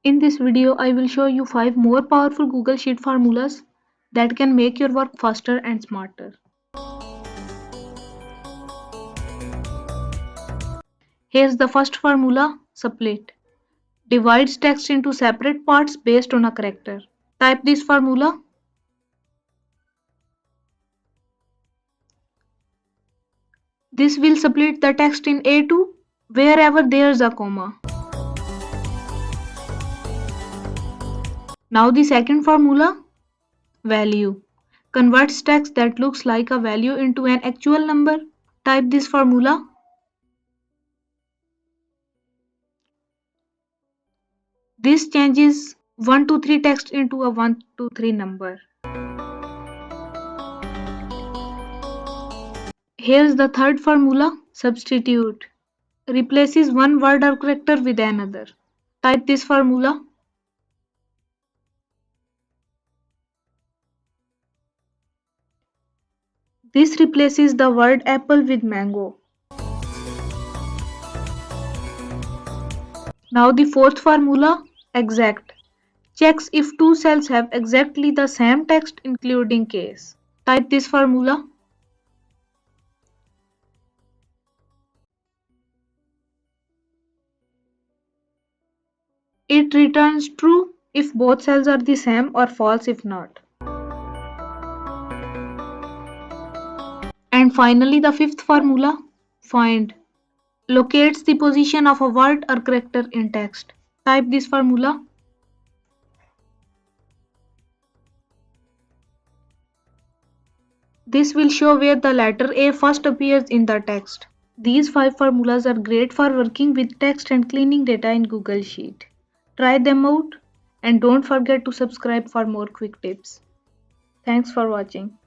In this video, I will show you 5 more powerful Google Sheet formulas that can make your work faster and smarter. Here's the first formula, split. Divides text into separate parts based on a character. Type this formula. This will split the text in A2 wherever there's a comma. Now the second formula, value. Converts text that looks like a value into an actual number. Type this formula. This changes 123 text into a 123 number. Here's the third formula, substitute. Replaces one word or character with another. Type this formula. This replaces the word apple with mango. Now the fourth formula, exact. Checks if two cells have exactly the same text including case. Type this formula. It returns true if both cells are the same or false if not. And finally the fifth formula, find. Locates the position of a word or character in text. Type this formula. This will show where the letter A first appears in the text. These 5 formulas are great for working with text and cleaning data in Google Sheet. Try them out and don't forget to subscribe for more quick tips. Thanks for watching.